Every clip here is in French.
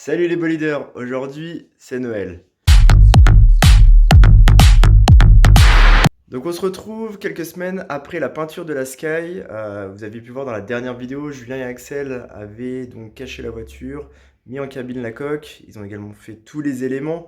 Salut les bolideurs, aujourd'hui c'est Noël. Donc on se retrouve quelques semaines après la peinture de la Sky. Vous avez pu voir dans la dernière vidéo, Julien et Axel avaient donc caché la voiture, mis en cabine la coque. Ils ont également fait tous les éléments.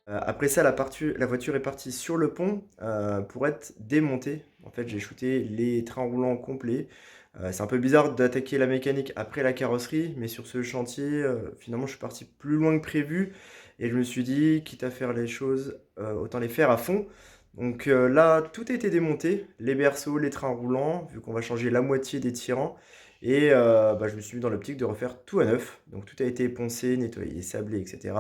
Après ça, la voiture est partie sur le pont pour être démontée. En fait, j'ai shooté les trains roulants complets. C'est un peu bizarre d'attaquer la mécanique après la carrosserie, mais sur ce chantier, finalement, je suis parti plus loin que prévu. Et je me suis dit, quitte à faire les choses, autant les faire à fond. Donc là, tout a été démonté, les berceaux, les trains roulants, vu qu'on va changer la moitié des tirants. Et je me suis mis dans l'optique de refaire tout à neuf. Donc tout a été poncé, nettoyé, sablé, etc.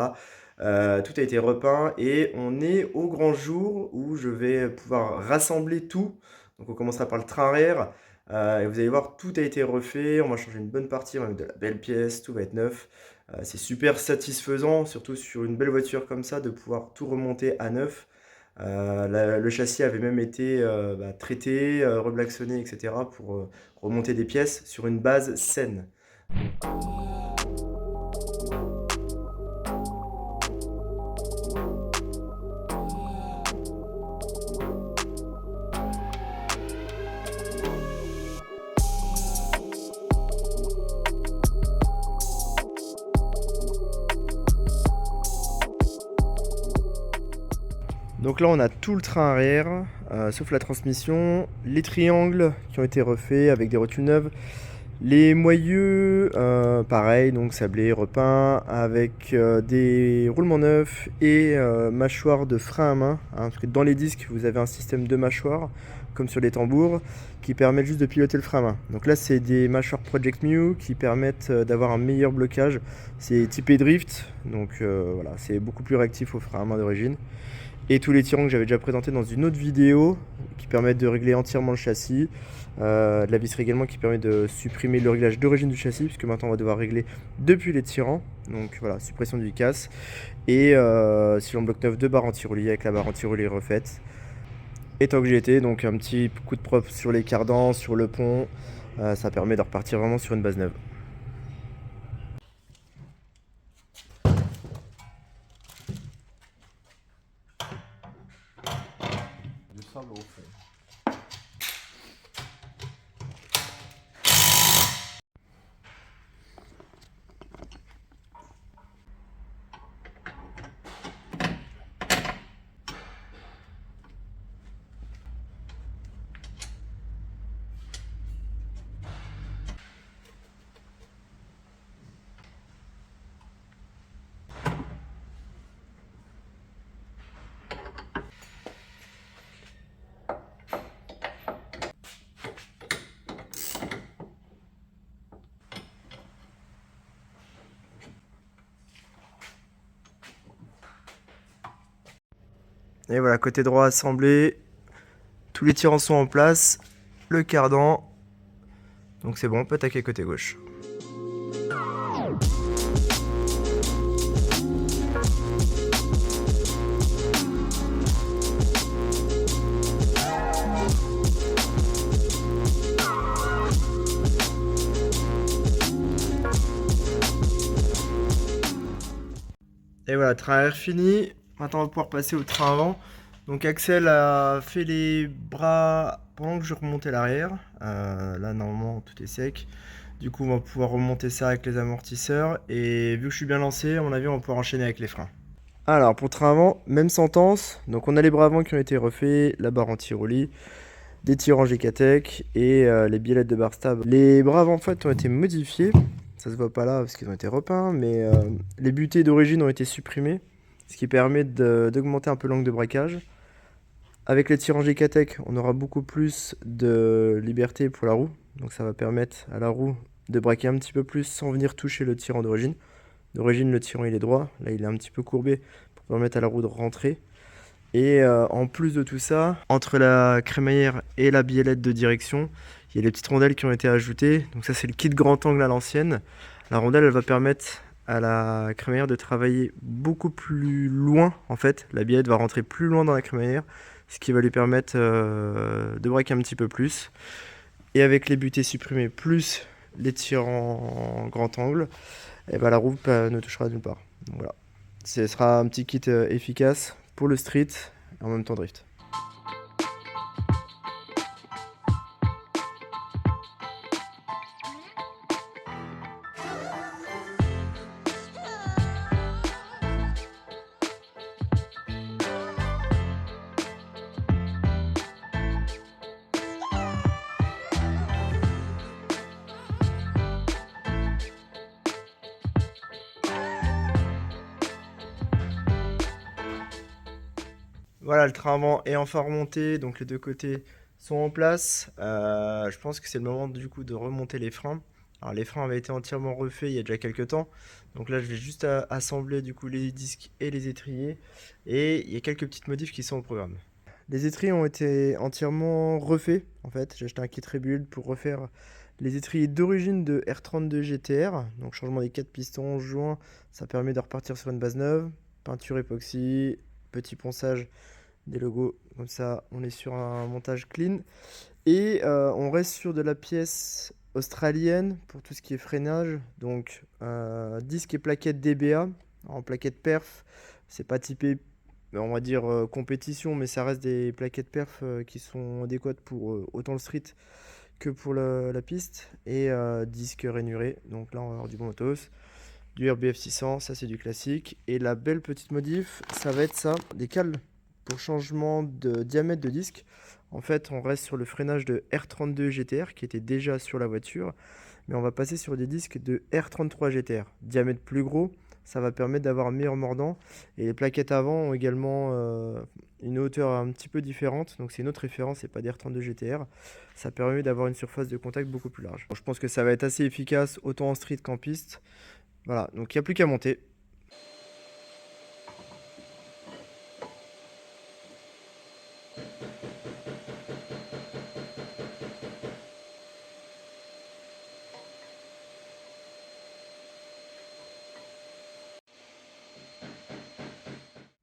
Tout a été repeint et on est au grand jour où je vais pouvoir rassembler tout. Donc on commencera par le train arrière et vous allez voir, tout a été refait. On va changer une bonne partie, on va mettre de la belle pièce, tout va être neuf. C'est super satisfaisant, surtout sur une belle voiture comme ça, de pouvoir tout remonter à neuf. Le châssis avait même été traité, reblacksonné, etc. pour remonter des pièces sur une base saine. Donc là on a tout le train arrière, sauf la transmission, les triangles qui ont été refaits avec des rotules neuves, les moyeux, pareil, donc sablé, repeint, avec des roulements neufs et mâchoires de frein à main, hein, parce que dans les disques vous avez un système de mâchoires, comme sur les tambours, qui permettent juste de piloter le frein à main. Donc là c'est des mâchoires Project Mu qui permettent d'avoir un meilleur blocage, c'est typé drift, donc voilà, c'est beaucoup plus réactif au frein à main d'origine. Et tous les tirants que j'avais déjà présentés dans une autre vidéo qui permettent de régler entièrement le châssis. De la visserie également qui permet de supprimer le réglage d'origine du châssis, puisque maintenant on va devoir régler depuis les tirants. Donc voilà, suppression du casse. Et si on bloque neuf, 2 barres anti-roulis avec la barre anti-roulis refaite. Et tant que j'y étais, donc un petit coup de propre sur les cardans, sur le pont. Ça permet de repartir vraiment sur une base neuve. Du sable au fond. Et voilà, côté droit assemblé, tous les tirants sont en place, le cardan, donc c'est bon, on peut attaquer côté gauche. Et voilà, train arrière fini. Maintenant, on va pouvoir passer au train avant. Donc Axel a fait les bras pendant que je remontais l'arrière. Là, normalement, tout est sec. Du coup, on va pouvoir remonter ça avec les amortisseurs. Et vu que je suis bien lancé, à mon avis, on va pouvoir enchaîner avec les freins. Alors, pour train avant, même sentence. Donc, on a les bras avant qui ont été refaits, la barre anti-roulis, des tirants GK-Tech et les biellettes de barre stable. Les bras avant, en fait, ont été modifiés. Ça se voit pas là parce qu'ils ont été repeints, mais les butées d'origine ont été supprimées, ce qui permet d'augmenter un peu l'angle de braquage. Avec les tirants GK-Tech, on aura beaucoup plus de liberté pour la roue, donc ça va permettre à la roue de braquer un petit peu plus sans venir toucher le tirant d'origine. D'origine, le tirant il est droit, là il est un petit peu courbé pour permettre à la roue de rentrer. Et en plus de tout ça, entre la crémaillère et la biellette de direction, il y a les petites rondelles qui ont été ajoutées. Donc ça c'est le kit grand angle à l'ancienne. La rondelle elle va permettre à la crémaillère de travailler beaucoup plus loin en fait. La biellette va rentrer plus loin dans la crémaillère, ce qui va lui permettre de braquer un petit peu plus. Et avec les butées supprimées plus les tirs en grand angle, et ben la roue ne touchera nulle part. Donc voilà. Ce sera un petit kit efficace pour le street et en même temps drift. Voilà, le train avant est enfin remonté, donc les deux côtés sont en place. Je pense que c'est le moment du coup de remonter les freins. Alors les freins avaient été entièrement refaits il y a déjà quelques temps, donc là je vais juste assembler du coup les disques et les étriers, et il y a quelques petites modifs qui sont au programme. Les étriers ont été entièrement refaits en fait, j'ai acheté un kit rebuild pour refaire les étriers d'origine de R32 GTR, donc changement des 4 pistons, joints, ça permet de repartir sur une base neuve, peinture époxy, petit ponçage des logos, comme ça on est sur un montage clean. Et on reste sur de la pièce australienne pour tout ce qui est freinage, donc disque et plaquettes DBA en plaquettes perf, c'est pas typé on va dire compétition, mais ça reste des plaquettes perf qui sont adéquates pour autant le street que pour la piste, et disque rainuré, donc là on va avoir du bon matos, du RBF 600, ça c'est du classique, et la belle petite modif ça va être ça, des cales pour changement de diamètre de disque. En fait, on reste sur le freinage de R32 GTR qui était déjà sur la voiture, mais on va passer sur des disques de R33 GTR. Diamètre plus gros, ça va permettre d'avoir un meilleur mordant. Et les plaquettes avant ont également une hauteur un petit peu différente, donc c'est une autre référence, c'est pas des R32 GTR. Ça permet d'avoir une surface de contact beaucoup plus large. Bon, je pense que ça va être assez efficace autant en street qu'en piste. Voilà, donc il n'y a plus qu'à monter.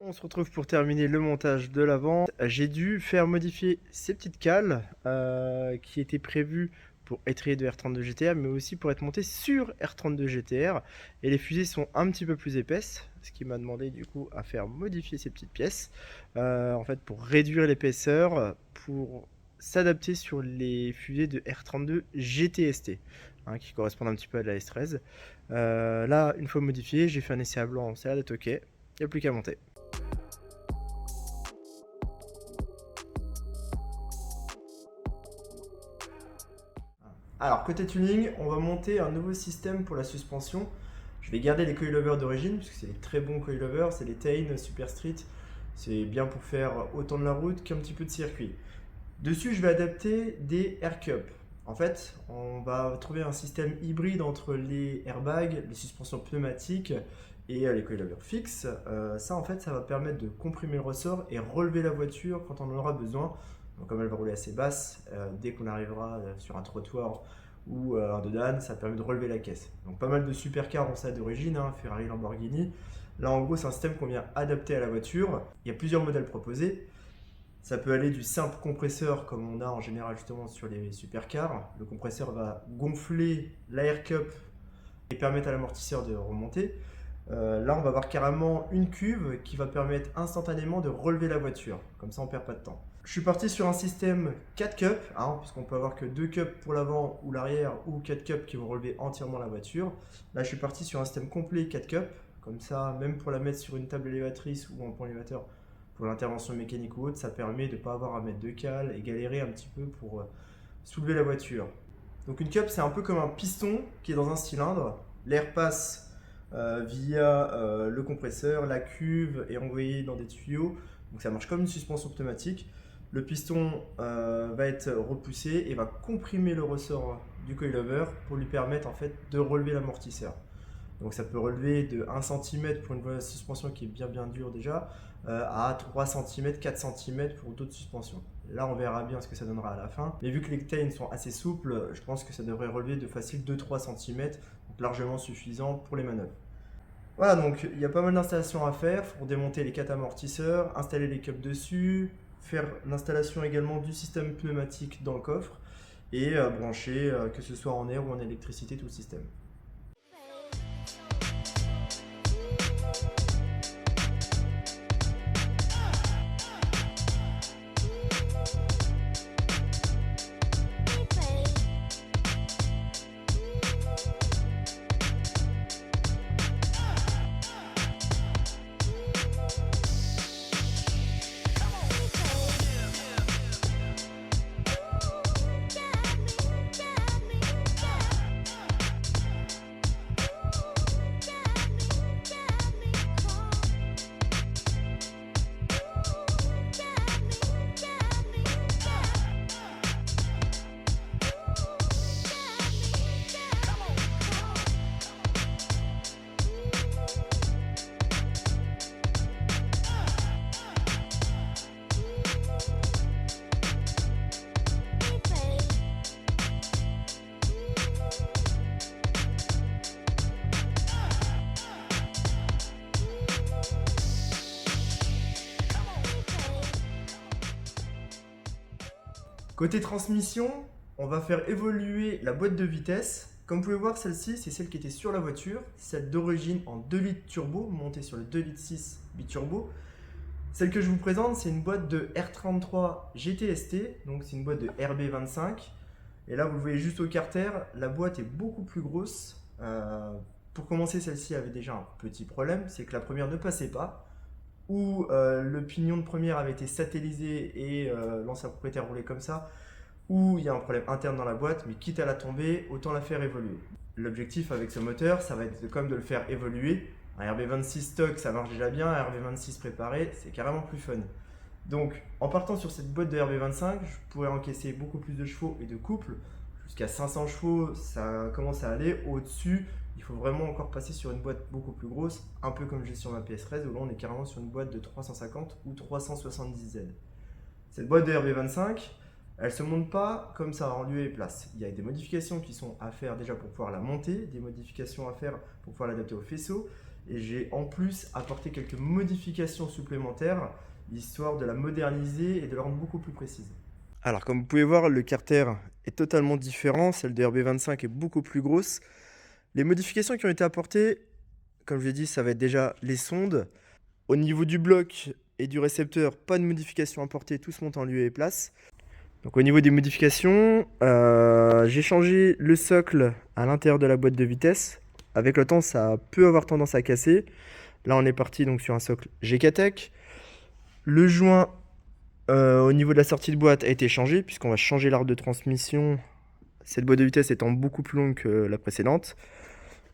On se retrouve pour terminer le montage de l'avant. J'ai dû faire modifier ces petites cales qui étaient prévues pour étrier de R32 GTR, mais aussi pour être montées sur R32 GTR. Et les fusées sont un petit peu plus épaisses, ce qui m'a demandé du coup à faire modifier ces petites pièces. En fait, pour réduire l'épaisseur, pour s'adapter sur les fusées de R32 GTST, hein, qui correspondent un petit peu à la S13. Là, une fois modifié, j'ai fait un essai à blanc, ça a l'air d'être ok. Il n'y a plus qu'à monter. Alors, côté tuning, on va monter un nouveau système pour la suspension. Je vais garder les coilovers d'origine, puisque c'est des très bons coilovers, c'est les Tane Super Street. C'est bien pour faire autant de la route qu'un petit peu de circuit. Dessus, je vais adapter des Air Cup. En fait, on va trouver un système hybride entre les airbags, les suspensions pneumatiques et les coilovers fixes. Ça, en fait, ça va permettre de comprimer le ressort et relever la voiture quand on en aura besoin. Donc, comme elle va rouler assez basse, dès qu'on arrivera sur un trottoir ou un dodan, ça permet de relever la caisse. Donc, pas mal de supercars ont ça d'origine, hein, Ferrari, Lamborghini. Là, en gros, c'est un système qu'on vient adapter à la voiture. Il y a plusieurs modèles proposés. Ça peut aller du simple compresseur comme on a en général justement sur les supercars. Le compresseur va gonfler l'air cup et permettre à l'amortisseur de remonter. Là, on va avoir carrément une cuve qui va permettre instantanément de relever la voiture. Comme ça, on perd pas de temps. Je suis parti sur un système 4 cups, puisqu'on peut avoir que 2 cups pour l'avant ou l'arrière, ou 4 cups qui vont relever entièrement la voiture. Là, je suis parti sur un système complet 4 cups. Comme ça, même pour la mettre sur une table élévatrice ou un pont élévateur pour l'intervention mécanique ou autre, ça permet de ne pas avoir à mettre de cale et galérer un petit peu pour soulever la voiture. Donc une cup, c'est un peu comme un piston qui est dans un cylindre. L'air passe via le compresseur, la cuve est envoyée dans des tuyaux. Donc ça marche comme une suspension pneumatique. Le piston va être repoussé et va comprimer le ressort du coilover pour lui permettre en fait de relever l'amortisseur. Donc ça peut relever de 1 cm pour une suspension qui est bien dure déjà, à 3 cm, 4 cm pour d'autres suspensions. Là on verra bien ce que ça donnera à la fin. Mais vu que les Octane sont assez souples, je pense que ça devrait relever de facile 2-3 cm, donc largement suffisant pour les manœuvres. Voilà, donc il y a pas mal d'installations à faire pour démonter les 4 amortisseurs, installer les cups dessus, faire l'installation également du système pneumatique dans le coffre et brancher, que ce soit en air ou en électricité, tout le système. Côté transmission, on va faire évoluer la boîte de vitesse. Comme vous pouvez voir, celle-ci, c'est celle qui était sur la voiture, celle d'origine en 2 litres turbo, montée sur le 2 litres 6 biturbo. Celle que je vous présente, c'est une boîte de R33 GTST, donc c'est une boîte de RB25. Et là, vous le voyez juste au carter, la boîte est beaucoup plus grosse. Pour commencer, celle-ci avait déjà un petit problème, c'est que la première ne passait pas, ou le pignon de première avait été satellisé et l'ancien propriétaire roulait comme ça, ou il y a un problème interne dans la boîte, mais quitte à la tomber, autant la faire évoluer. L'objectif avec ce moteur, ça va être comme de le faire évoluer. Un RB26 stock, ça marche déjà bien, un RB26 préparé, c'est carrément plus fun. Donc, en partant sur cette boîte de RB25, je pourrais encaisser beaucoup plus de chevaux et de couple. Jusqu'à 500 chevaux, ça commence à aller. Au-dessus, il faut vraiment encore passer sur une boîte beaucoup plus grosse, un peu comme j'ai sur ma PS13, où là on est carrément sur une boîte de 350 ou 370Z. Cette boîte de RB25, elle ne se monte pas comme ça en lieu et place. Il y a des modifications qui sont à faire déjà pour pouvoir la monter, des modifications à faire pour pouvoir l'adapter au faisceau, et j'ai en plus apporté quelques modifications supplémentaires, histoire de la moderniser et de la rendre beaucoup plus précise. Alors comme vous pouvez voir, le carter est totalement différent, celle de RB25 est beaucoup plus grosse. Les modifications qui ont été apportées, comme je l'ai dit, ça va être déjà les sondes. Au niveau du bloc et du récepteur, pas de modifications apportées, tout se monte en lieu et place. Donc au niveau des modifications, j'ai changé le socle à l'intérieur de la boîte de vitesse. Avec le temps, ça peut avoir tendance à casser. Là, on est parti donc sur un socle GK-Tech. Le joint au niveau de la sortie de boîte a été changé, puisqu'on va changer l'arbre de transmission. Cette boîte de vitesse étant beaucoup plus longue que la précédente.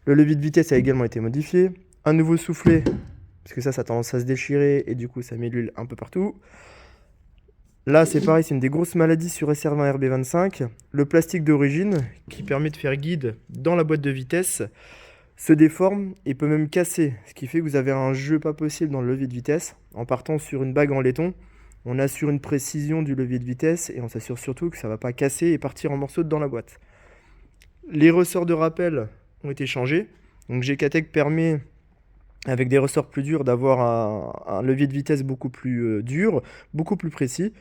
Le levier de vitesse a également été modifié. Un nouveau soufflet, parce que ça a tendance à se déchirer et du coup ça met l'huile un peu partout. Là c'est pareil, c'est une des grosses maladies sur SR20 RB25. Le plastique d'origine, qui permet de faire guide dans la boîte de vitesse, se déforme et peut même casser. Ce qui fait que vous avez un jeu pas possible dans le levier de vitesse. En partant sur une bague en laiton, on assure une précision du levier de vitesse et on s'assure surtout que ça ne va pas casser et partir en morceaux dans la boîte. Les ressorts de rappel ont été changés. Donc GK-Tech permet, avec des ressorts plus durs, d'avoir un levier de vitesse beaucoup plus dur, beaucoup plus précis.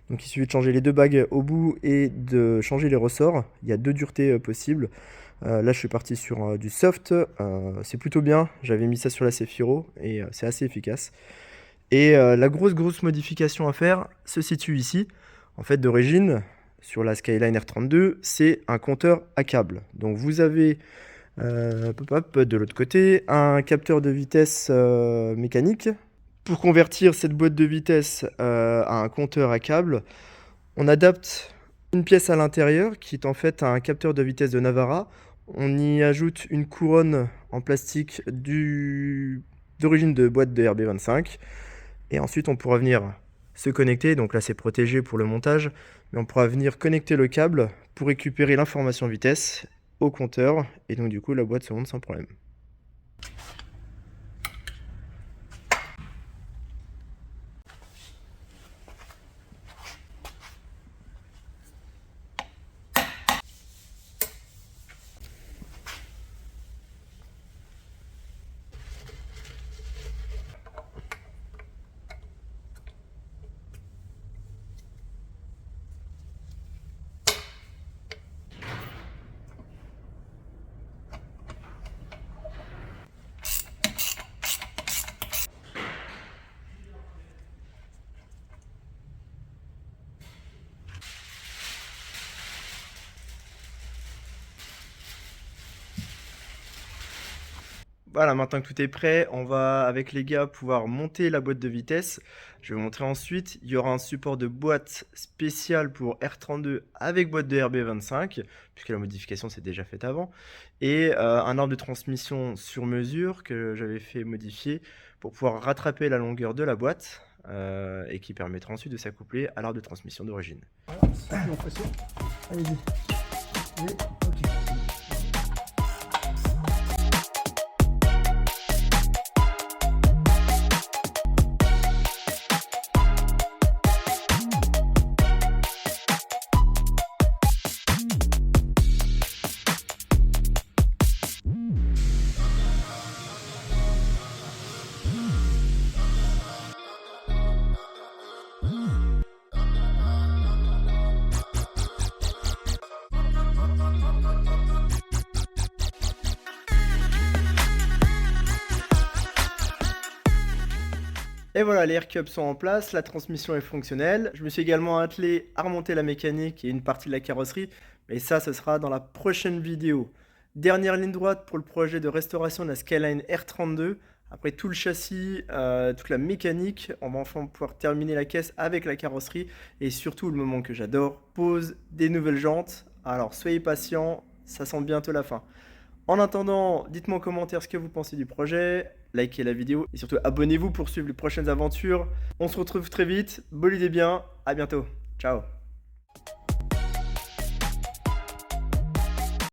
Donc il suffit de changer les deux bagues au bout et de changer les ressorts. Il y a deux duretés possibles. Là, je suis parti sur du soft. C'est plutôt bien. J'avais mis ça sur la Cefiro et c'est assez efficace. Et la grosse modification à faire se situe ici. En fait, d'origine, sur la Skyline R32, c'est un compteur à câble. Donc vous avez de l'autre côté un capteur de vitesse mécanique. Pour convertir cette boîte de vitesse à un compteur à câble, on adapte une pièce à l'intérieur qui est en fait un capteur de vitesse de Navara. On y ajoute une couronne en plastique d'origine de boîte de RB25. Et ensuite, on pourra venir se connecter. Donc là, c'est protégé pour le montage. Mais on pourra venir connecter le câble pour récupérer l'information vitesse au compteur. Et donc, du coup, la boîte se monte sans problème. Voilà, maintenant que tout est prêt, on va avec les gars pouvoir monter la boîte de vitesse. Je vais vous montrer ensuite. Il y aura un support de boîte spécial pour R32 avec boîte de RB25, puisque la modification s'est déjà faite avant. Et un arbre de transmission sur mesure que j'avais fait modifier pour pouvoir rattraper la longueur de la boîte et qui permettra ensuite de s'accoupler à l'arbre de transmission d'origine. Allez-y. Ok. Et voilà, les air cups sont en place, la transmission est fonctionnelle. Je me suis également attelé à remonter la mécanique et une partie de la carrosserie, mais ça, ce sera dans la prochaine vidéo. Dernière ligne droite pour le projet de restauration de la Skyline R32. Après tout le châssis, toute la mécanique, on va enfin pouvoir terminer la caisse avec la carrosserie et surtout le moment que j'adore, pose des nouvelles jantes. Alors soyez patients, ça sent bientôt la fin. En attendant, dites-moi en commentaire ce que vous pensez du projet, likez la vidéo et surtout abonnez-vous pour suivre les prochaines aventures. On se retrouve très vite, bolidez bien, à bientôt, ciao.